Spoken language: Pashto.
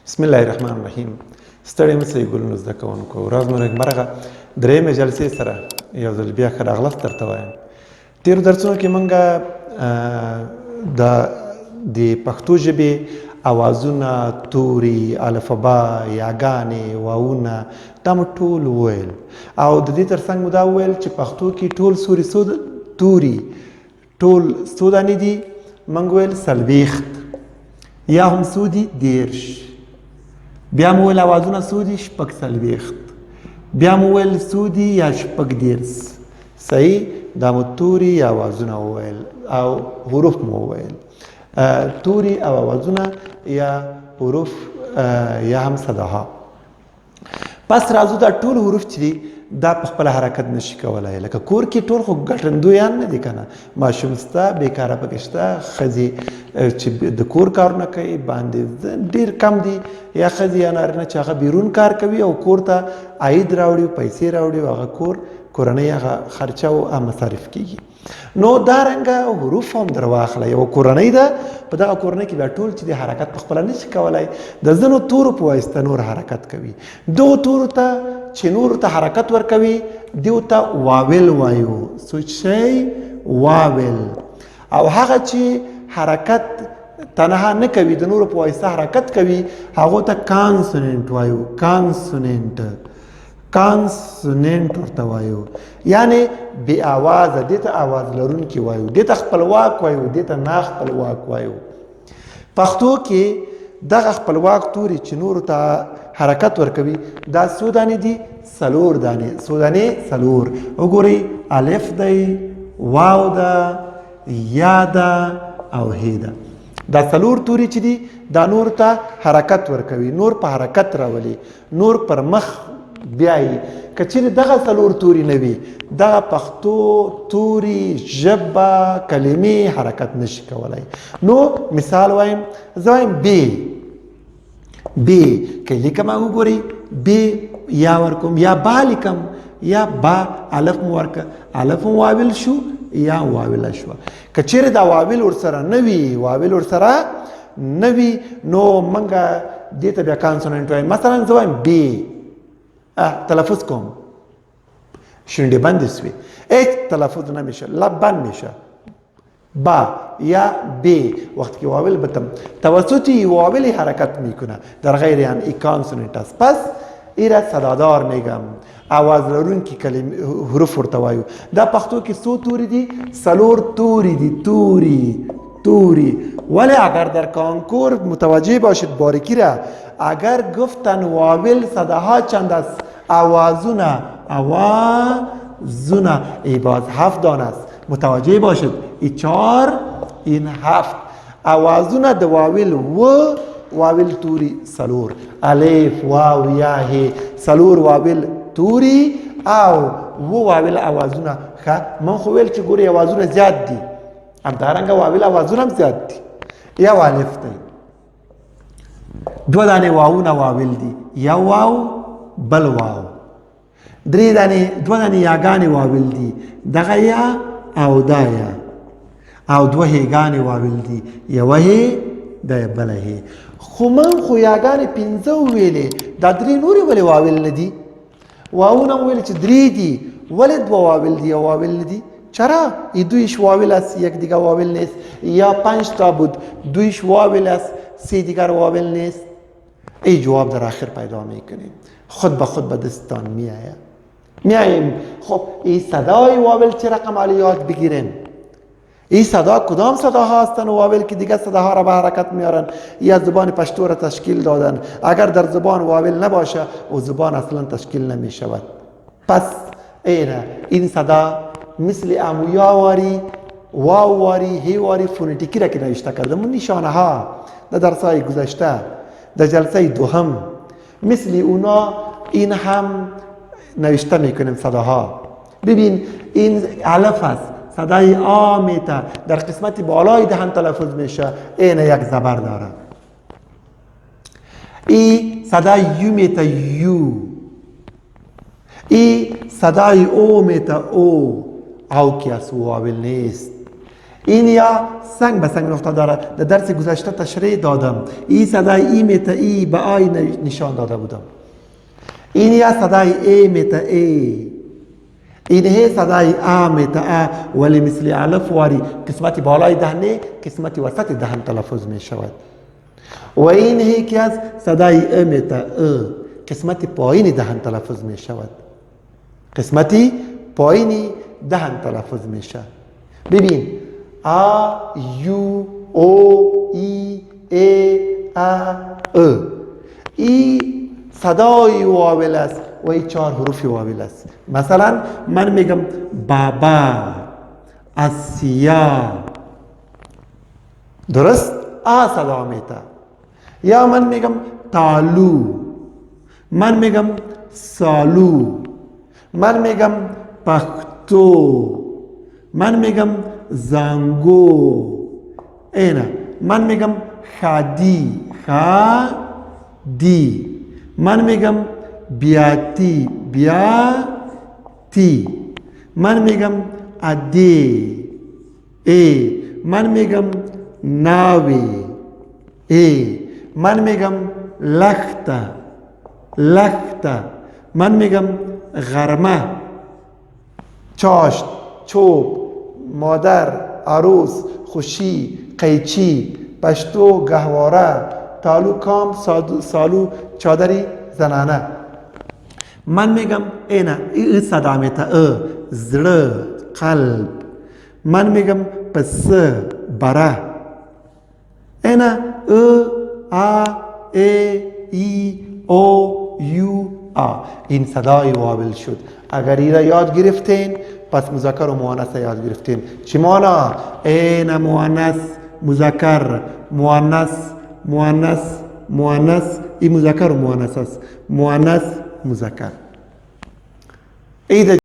بسم الله الرحمن الرحیم. ستړي مه شئ ګلونو زده کوونکو، ورځ مو نیکمرغه. درېیمې جلسې سره یو ځل بیا ښه راغلاست درته وایم. تېرو درسونو کې موږ د پښتو ژبې اوازونه، توري، الفبا، یاګانې، واونه دا مو ټول وویل، او د دې ترڅنګ مو دا وویل چې پښتو کې ټول توري ټول څو دانې دي؟ موږ ویل څلوېښت، یا هم څو دي؟ 10. بیا مو ویل اوازونه څو دي؟ 46. بیا مو ویل څو دي؟ یا 10. صحیح، دا مو توري یا اوازونه وویل او حروف مو وویل. توري او اوازونه یا حروف یا هم صداها. پس راځو دا ټول حروف چې دي دا په خپل حرکت نشي کولای. لکه کور کې ټول خو ګټندویان نه دي کنه، ماشوم سته، بیکاره پکې شته، ښځې چې د کور کارونه کوي باندې ډیر کم دي، یا ښځې یا نارینه چې هغه بیرون کار کوي او کور ته عاید راوړي، پیسې راوړي، او هغه کورنۍ هغه خرچه او مصارف کیږي. نو دا رنګه حروف هم در واخله. یو کورنۍ ده، په دغه کورنۍ کې بیا ټول چې د حرکت په خپله نشي کولی، د ځینو تورو په واسطه نور حرکت کوي. دغو تورو ته چې نورو ته حرکت ورکوي دیو ته واول وایو. څه شی؟ واول. او هغه چې حرکت تنها نه کوي، د نورو په واسطه حرکت کوي، هغو ته کانسوننټ وایو. کانسوننټ ورته وایو، یعنی بې آوازه، دې ته آواز لرونکي وایو، دې ته خپلواک وایو، دې ته ناخپلواک وایو. پښتو کې دغه خپلواک توري چې نورو ته حرکت ورکوي دا څو دانې دي؟ 4 دانې. څو دانې؟ 4. وګورئ، الف دی، واو ده، یا ده او هی ده. دا 4 توري چې دي دا نور ته حرکت ورکوي، نور په حرکت راولي، نور پر مخ بیایي. که چیرې دغه 4 توري نه وي، دغه پښتو توري، ژبه، کلمې حرکت نشي کولی. نو مثال وایم، زه وایم بې. که لیکم وګورئ، بې یا ورکوم، یا با لیکم، یا با الف مو ورکه، الف مو واول شو یا واوله شوه. که چیرې دا واول ورسره نه وي، نو موږ دې ته بیا کانسوننټ وایم. مثلا زه وایم بې، تلفظ کوم، شونډې بندې سوې، هیچ تلفظ نمیشه، لب بند میشه. با یا بی وقتی که واول بتم توسطی واولی حرکت میکنه در غیر یعنی ای کانسوننت است. پس ایره صدادار میگم، آواز لرونکی کلمه حروف ورته وایو. دا پښتو کې څو توري دي؟ 4 توری دي. توری. ولی اگر در کانکور متوجه باشید باریکی را، اگر گفتن واول صداها چند است؟ اوازونه ای باز 7 دانه است. متوجه باشید، ای 4، این 7. اوازونه د واول واول توری 4. الف، واو، یا، هی. 4 واول توری او واول اوازونه. من خو ویل چې ګوري اوازونه زیات دي، همدارنګه واول اوازونه هم زیات دي. یا الف دی، 2 دانې واوونه واول دي، یا واو بل واو. 2 دانې یاګانې واول دي، دغه یا او دا یا. او 2 هیګانې واول دي، یوه هی دا بله هی. خو من خو یاګانې 5 وویلې، دا 3 نورې ولې واول نه دي؟ واوونه مو ویل چې 3 دي، ولې 2 واول دي، یو واول نه دي؟ چرا؟ ای 2 واول است، یک دیگر واول نیست. یا 5 تا بود، 2 واول است، 3 دیگر واول نیست. ای جواب در آخر پیدا میکنیم، خود به خود به دستان میاییم. خب این صدای واول چه رقم عالیات بگیریم؟ این صدا کدام صداها هستن واول که دیگه صداها را به حرکت میارن؟ یا زبان پشتو را تشکیل دادن. اگر در زبان واول نباشه و زبان اصلا تشکیل نمی شود. پس این صدا مثل امویاواری، واواری، هیواری فونتیکی را که نوشته کردم، اون نشانه ها در درسای گذشته در جلسه دوم مثل اونا این هم نوشته میکنیم صداها. ببین این الف است، صدای آ میته در قسمت بالای دهن تلفظ میشه، این یک زبر داره. ای صدای یو میته یو، ای صدای او میته او که از واول نیست. این یا سنگ به سنگ نقطه داره. در درس گذشته تشریح دادم. این صدای ای میته ای به آی نشان داده بودم. این یا صدای ای میته ای. این هی صدای آ میته آ، ولی مثل الف واری قسمت بالای دهنه قسمت وسط دهن تلفظ می شود. و این هی که از صدای ا میته ا، قسمت پایین دهن تلفظ می شود. قسمتی پایین دهن تلفظ می شود. ببین آ یو او ای ای ا ا، ای صدای واول است و این 4 حروف واول است. مثلا من میگم بابا، آسیا، درست؟ آ صدا میته. یا من میگم تالو، من میگم سالو، من میگم پختو، من میگم زنگو. اینه من میگم خادی، خادی، من میگم بیاتی، بیاتی، من میگم ادی، ای، من میگم ناوی، ای، من میگم لخته، لخته، من میگم غرمه، چاشت، چوب، مادر، عروس، خوشی، قیچی، پشتو، گهواره، تالو کام، سالو چادری زنانه. من میگم اینه ای صدا میته ا، زړه، قلب. من میگم پسه، بره. اینه ا ای او یو آ. این صدای واول شد. اگر این را یاد گرفتین پس مذکر و مؤنث یاد گرفتین. چی مانا؟ این مؤنث، مذکر، مؤنث، مؤنث، مؤنث. این مذکر و مؤنث است. مؤنث، مذکر.